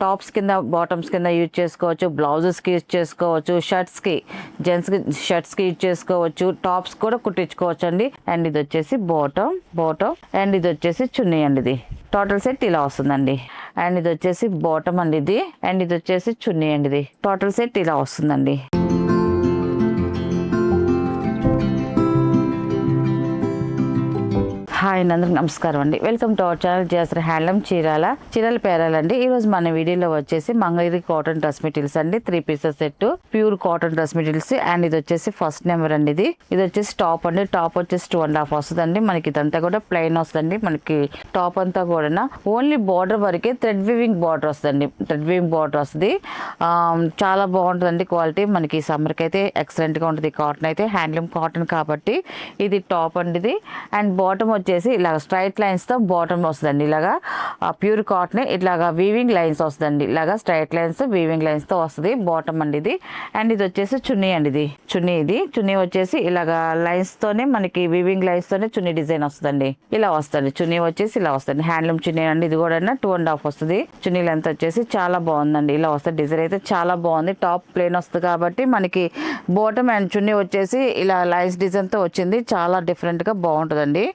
Tops కింద bottoms కింద use చేసుకోవచ్చు, బ్లౌజెస్కి యూజ్ చేసుకోవచ్చు, షర్ట్స్కి జెంట్స్కి షర్ట్స్కి యూజ్ చేసుకోవచ్చు, టాప్స్ కూడా కుట్టించుకోవచ్చు అండి. అండ్ ఇది వచ్చేసి బాటమ్ అండ్ ఇది వచ్చేసి చున్నీ అండి. ఇది టోటల్ సెట్ ఇలా వస్తుందండి. అండ్ ఇది వచ్చేసి బాటమ్ అండి ఇది, అండ్ ఇది వచ్చేసి చున్నీ అండి. ఇది టోటల్ సెట్ ఇలా వస్తుందండి. హాయ్ అందరికి నమస్కారం అండి. Welcome to our channel Jayashree handloom Chirala పేరాలండి. ఈ రోజు మన వీడియోలో వచ్చేసి మంగళగిరి కాటన్ డ్రెస్ మెటీరియల్స్ అండి. 3 pieces set pure cotton dress materials. And ఇది వచ్చేసి ఫస్ట్ నెంబర్ అండి. ఇది వచ్చేసి టాప్ అండి. టాప్ వచ్చేసి 2.5 వస్తుందండి. మనకి ఇదంతా కూడా ప్లెయిన్ వస్తుందండి. మనకి టాప్ అంతా కూడా ఓన్లీ బార్డర్ వరకే థ్రెడ్ వీవింగ్ బార్డర్ వస్తుందండి. థ్రెడ్ వీవింగ్ బార్డర్ వస్తుంది. చాలా బాగుంటుందండి క్వాలిటీ. మనకి సమ్మర్కి అయితే ఎక్సలెంట్ గా ఉంటుంది. కాటన్ అయితే హ్యాండ్లూమ్ కాటన్ కాబట్టి ఇది టాప్ అండి. ఇది అండ్ బాటమ్ వచ్చేసి ఇలాగ స్ట్రైట్ లైన్స్ తో బాటమ్ వస్తుందండి. ఇలాగా ప్యూర్ కాటన్ ఇట్లాగా వీవింగ్ లైన్స్ వస్తుందండి. ఇలాగా స్ట్రైట్ లైన్స్ వీవింగ్ లైన్స్ తో వస్తుంది బాటమ్ అండి ఇది. అండ్ ఇది వచ్చేసి చున్నీ అండి. ఇది చున్నీ వచ్చేసి ఇలాగా లైన్స్ తోనే మనకి వీవింగ్ లైన్స్ తోనే చున్నీ డిజైన్ వస్తుందండి. ఇలా వస్తుంది చున్నీ వచ్చేసి ఇలా వస్తుంది. హ్యాండ్లూమ్ చున్నీ అండి. ఇది కూడా 2.5 వస్తుంది. చున్నీ లెంత్ వచ్చేసి చాలా బాగుందండి. ఇలా వస్తుంది. డిజైన్ అయితే చాలా బాగుంది. టాప్ ప్లేన్ వస్తుంది కాబట్టి మనకి బాటమ్ అండ్ చున్నీ వచ్చేసి ఇలా లైన్స్ డిజైన్ తో వచ్చింది. చాలా డిఫరెంట్ గా బాగుంటుందండి.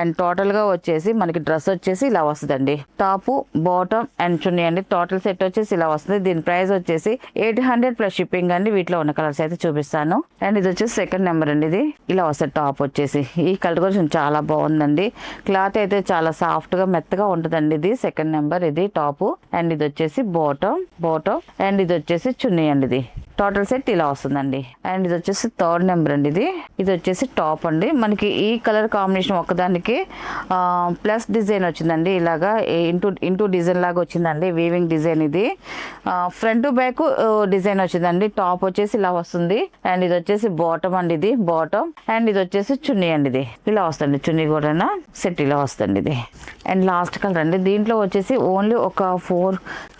అండ్ టోటల్ గా వచ్చేసి మనకి డ్రెస్ వచ్చేసి ఇలా వస్తుందండి. టాప్ బాటమ్ అండ్ చున్నీ అండి. టోటల్ సెట్ వచ్చేసి ఇలా వస్తుంది. దీని ప్రైస్ వచ్చేసి 800 ప్లస్ షిప్పింగ్ అండి. వీటిలో ఉన్న కలర్స్ అయితే చూపిస్తాను. అండ్ ఇది వచ్చేసి సెకండ్ నెంబర్ అండి. ఇది ఇలా వస్తుంది. టాప్ వచ్చేసి ఈ కలర్ కూడా చాలా బాగుందండి. క్లాత్ అయితే చాలా సాఫ్ట్ గా మెత్తగా ఉంటుందండి. ఇది సెకండ్ నెంబర్. ఇది టాప్ అండ్ ఇది వచ్చేసి బాటమ్ అండ్ ఇది వచ్చేసి చున్నీ అండి. ఇది టోటల్ సెట్ ఇలా వస్తుందండి. అండ్ ఇది వచ్చేసి థర్డ్ నెంబర్ అండి. ఇది వచ్చేసి టాప్ అండి. మనకి ఈ కలర్ కాంబినేషన్ ఒకదానికి ప్లస్ డిజైన్ వచ్చిందండి. ఇలాగా ఇంటూ డిజైన్ లాగా వచ్చిందండి. Weaving design. ఇది ఫ్రంట్ బ్యాక్ డిజైన్ వచ్చిందండి. టాప్ వచ్చేసి ఇలా వస్తుంది. అండ్ ఇది వచ్చేసి బాటమ్ అండి. ఇది బాటమ్ అండ్ ఇది వచ్చేసి చున్నీ అండి. ఇది ఇలా వస్తుంది. చున్నీ కూడా సెట్ ఇలా వస్తుంది. ఇది అండ్ లాస్ట్ కలర్ అండి. దీంట్లో వచ్చేసి ఓన్లీ ఒక 4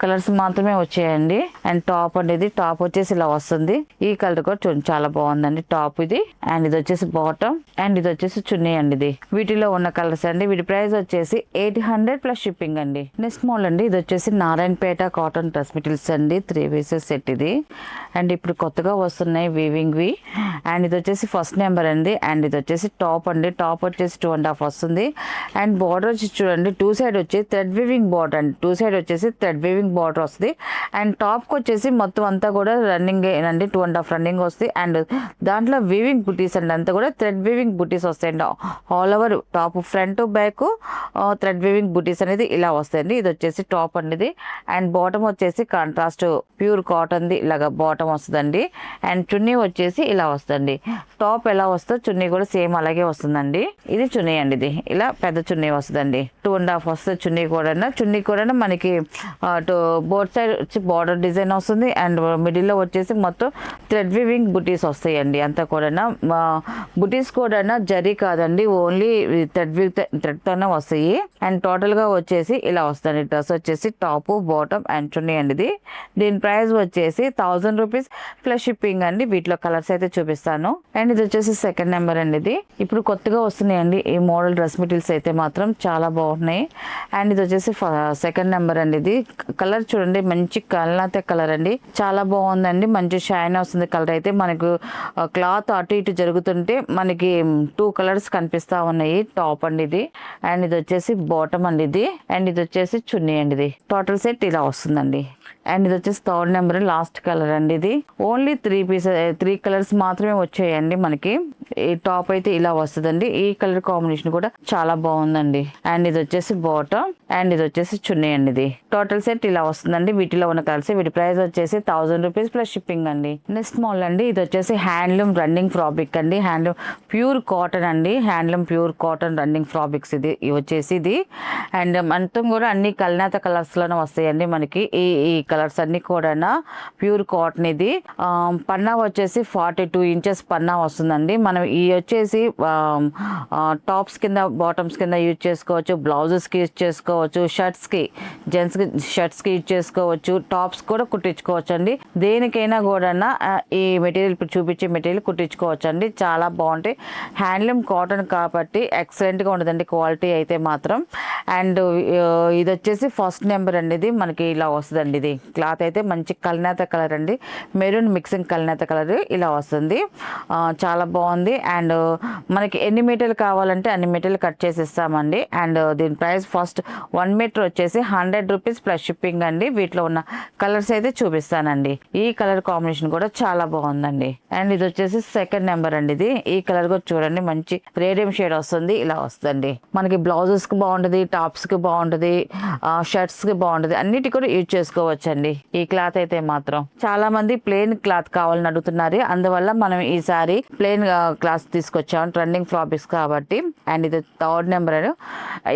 కలర్స్ మాత్రమే వచ్చాయండి. అండ్ టాప్ అండి. ఇది టాప్ వచ్చేసి ఇలా వస్తుంది. ఈ కలర్ కూడా చూడండి చాలా బాగుందండి. టాప్ ఇది అండ్ ఇది వచ్చేసి బాటమ్ అండ్ ఇది వచ్చేసి చున్నీ అండి. ఇది వీటిలో ఉన్న కలర్స్ అండి. వీటి ప్రైస్ వచ్చేసి 800 ప్లస్ షిప్పింగ్ అండి. నెక్స్ట్ మోడల్ అండి. ఇది వచ్చేసి నారాయణపేట కాటన్ డ్రెస్ మెటీరియల్స్ అండి. 3 పీసెస్ సెట్ ఇది. అండ్ ఇప్పుడు కొత్తగా వస్తున్నాయి వీవింగ్ వి. అండ్ ఇది వచ్చేసి ఫస్ట్ నెంబర్ అండి. అండ్ ఇది వచ్చేసి టాప్ అండి. టాప్ వచ్చేసి 2.5 వస్తుంది. అండ్ బార్డర్ వచ్చి చూడండి 2 సైడ్ వచ్చి థ్రెడ్ వీవింగ్ బార్డర్ అండి. 2 సైడ్ వచ్చేసి థ్రెడ్ వీవింగ్ బార్డర్ వస్తుంది. అండ్ టాప్ కి వచ్చేసి మొత్తం అంతా కూడా రన్నింగ్ అండి. 2.5 రన్నింగ్ వస్తాయి. అండ్ దాంట్లో వీవింగ్ బుటీస్ అండి. అంతా కూడా థ్రెడ్ వీవింగ్ బుటీస్ వస్తాయండి. All over top front back thread weaving బుటీస్ అనేది ఇలా వస్తాయండి. ఇది వచ్చేసి టాప్ అండి. అండ్ బాటమ్ వచ్చేసి కాంట్రాస్ట్ ప్యూర్ కాటన్ ది ఇలాగా బాటమ్ వస్తుందండి. అండ్ చున్నీ వచ్చేసి ఇలా వస్తుంది. టాప్ ఎలా వస్తుందో చున్నీ కూడా సేమ్ అలాగే వస్తుందండి. ఇది చున్నీ అండి. ఇది ఇలా పెద్ద చున్నీ వస్తుందండి. 2.5 వస్తుంది చున్నీ కూడా మనకి బోత్ సైడ్ వచ్చి బార్డర్ డిజైన్ వస్తుంది. అండ్ మిడిల్ లో వచ్చేసి మొత్తం థ్రెడ్ వీవింగ్ బుటీస్ వస్తాయండి. అంతా కూడా బుటీస్ కూడా జరీ కాదండి. ఓన్లీ థ్రెడ్ తోనే వస్తాయి. అండ్ టోటల్ గా వచ్చేసి ఇలా వస్తుంది. డ్రెస్ వచ్చేసి టాప్ బాటమ్ అండ్ చున్నీ అండి. దీని ప్రైస్ వచ్చేసి 1000 రూపీస్ ప్లస్ షిప్పింగ్ అండి. వీటిలో కలర్స్ అయితే చూపిస్తాను. అండ్ ఇది వచ్చేసి సెకండ్ నెంబర్ అండి. ఇది ఇప్పుడు కొత్తగా వస్తున్నాయండి ఈ మోడల్ డ్రెస్ మెటీరియల్స్ అయితే మాత్రం చాలా బాగున్నాయి. అండ్ ఇది వచ్చేసి సెకండ్ నెంబర్ అండి. ఇది కలర్ చూడండి మంచి కల్నాతే కలర్ అండి. చాలా బాగుందండి. మంచి షైన్ వస్తుంది కలర్ అయితే. మనకు క్లాత్ అటు ఇటు జరుగుతుంటే మనకి 2 కలర్స్ కనిపిస్తా ఉన్నాయి. టాప్ అండి ఇది అండ్ ఇది వచ్చేసి బాటమ్ అండి. ఇది అండ్ ఇది వచ్చేసి చున్నీ అండి. ఇది టోటల్ సెట్ ఇలా వస్తుందండి. అండ్ ఇది వచ్చేసి థర్డ్ నెంబర్ లాస్ట్ కలర్ అండి. ఇది ఓన్లీ 3 కలర్స్ మాత్రమే వచ్చాయండి మనకి. ఈ టాప్ అయితే ఇలా వస్తుందండి. ఈ కలర్ కాంబినేషన్ కూడా చాలా బాగుందండి. అండ్ ఇది వచ్చేసి బాటమ్ అండ్ ఇది వచ్చేసి చున్నీ అండి. ఇది టోటల్ సెట్ ఇలా వస్తుందండి. వీటిలో ఉన్న కలర్స్. వీటి ప్రైస్ వచ్చేసి 1000 రూపీస్ ప్లస్ షిప్పింగ్ అండి. నెక్స్ట్ మోడల్ అండి. ఇది వచ్చేసి హ్యాండ్లూమ్ రన్నింగ్ ఫ్రాబ్రిక్ అండి. హ్యాండ్లూమ్ ప్యూర్ కాటన్ అండి. హ్యాండ్లూమ్ ప్యూర్ కాటన్ రన్నింగ్ ఫ్రాబ్రిక్స్ ఇది వచ్చేసి ఇది. అండ్ మొత్తం కూడా అన్ని కల్నాత కలర్స్ లోనే వస్తాయండి మనకి. ఈ కలర్స్ అన్ని కూడా ప్యూర్ కాటన్. ఇది పన్నా వచ్చేసి 42 ఇంచెస్ పన్నా వస్తుందండి. మనం ఈ వచ్చేసి టాప్స్ కింద బాటమ్స్ కింద యూజ్ చేసుకోవచ్చు, బ్లౌజెస్కి యూజ్ చేసుకోవచ్చు, షర్ట్స్కి జెంట్స్కి షర్ట్స్కి యూజ్ చేసుకోవచ్చు, టాప్స్ కూడా కుట్టించుకోవచ్చు అండి. దేనికైనా కూడా ఈ మెటీరియల్ ఇప్పుడు చూపించే మెటీరియల్ కుట్టించుకోవచ్చు అండి. చాలా బాగుంటాయి. హ్యాండ్లూమ్ కాటన్ కాబట్టి ఎక్సలెంట్గా ఉంటుందండి క్వాలిటీ అయితే మాత్రం. అండ్ ఇది వచ్చేసి ఫస్ట్ నెంబర్ అండి. ఇది మనకి ఇలా వస్తుందండి. ఇది క్లాత్ అయితే మంచి కల్నేత కలర్ అండి, మెరూన్ మిక్సింగ్ కల్నేత కలర్ ఇలా వస్తుంది. చాలా బాగుంది. అండ్ మనకి ఎన్ని మీటర్లు కావాలంటే అన్ని మీటర్లు కట్ చేసి ఇస్తామండి. అండ్ దీని ప్రైస్ ఫస్ట్ 1 మీటర్ వచ్చేసి 100 రూపీస్ ప్లస్ షిప్పింగ్ అండి. వీటిలో ఉన్న కలర్స్ అయితే చూపిస్తానండి. ఈ కలర్ కాంబినేషన్ కూడా చాలా బాగుందండి. అండ్ ఇది వచ్చేసి సెకండ్ నెంబర్ అండి. ఇది ఈ కలర్ కూడా చూడండి, మంచి రేడియం షేడ్ వస్తుంది, ఇలా వస్తుంది. మనకి బ్లౌజెస్ కి బాగుంటుంది, టాప్స్ కి బాగుంటుంది, షర్ట్స్ కి బాగుంటుంది, అన్నిటి కూడా యూజ్ చేసుకోవచ్చు అండి. ఈ క్లాత్ అయితే మాత్రం చాలా మంది ప్లెయిన్ క్లాత్ కావాలని అడుగుతున్నారు, అందువల్ల మనం ఈసారి ప్లెయిన్ క్లాత్ తీసుకొచ్చాము, ట్రెండింగ్ ఫ్లాపిక్స్ కాబట్టి. అండ్ ఇది థర్డ్ నెంబర్.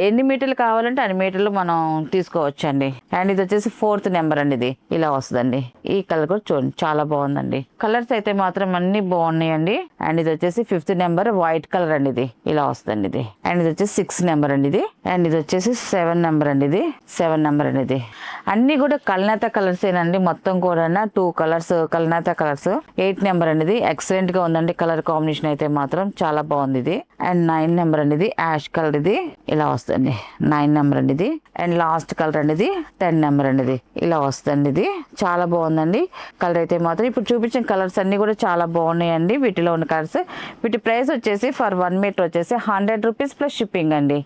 ఎన్ని మీటర్లు కావాలంటే అన్ని మీటర్లు మనం తీసుకోవచ్చు అండి. అండ్ ఇది వచ్చేసి ఫోర్త్ నెంబర్ అండి. ఇది ఇలా వస్తుందండి. ఈ కలర్ కూడా చూడండి చాలా బాగుందండి. కలర్స్ అయితే మాత్రం అన్ని బాగున్నాయండి. అండ్ ఇది వచ్చేసి 5th నెంబర్ వైట్ కలర్ అండి. ఇది ఇలా వస్తుందండి. ఇది అండ్ ఇది వచ్చేసి 6 నెంబర్ అండి. ఇది అండ్ ఇది వచ్చేసి 7 నెంబర్ అండి. ఇది 7 నెంబర్ అండి. ఇది అన్ని కూడా కల్నేత కలర్స్ ఏనండి. మొత్తం కూడా 2 కలర్స్ కల్నేత కలర్స్. 8 నెంబర్ అండి. ఇది ఎక్సలెంట్ గా ఉందండి. కలర్ కాంబినేషన్ అయితే మాత్రం చాలా బాగుంది. ఇది అండ్ 9 నెంబర్ అండి. ఇది యాష్ కలర్. ఇది ఇలా వస్తుంది 9 నెంబర్ అండి. ఇది అండ్ లాస్ట్ కలర్ అండి. ఇది 10 నెంబర్ అండి. ఇది ఇలా వస్తుంది. ఇది చాలా బాగుందండి కలర్ అయితే మాత్రం. ఇప్పుడు చూపించిన కలర్స్ అన్ని కూడా చాలా బాగున్నాయండి. వీటిలో ఉన్న కలర్స్. వీటి ప్రైస్ వచ్చేసి ఫర్ 1 మీటర్ వచ్చేసి 100 రూపీస్ ప్లస్ షిప్పింగ్ అండి.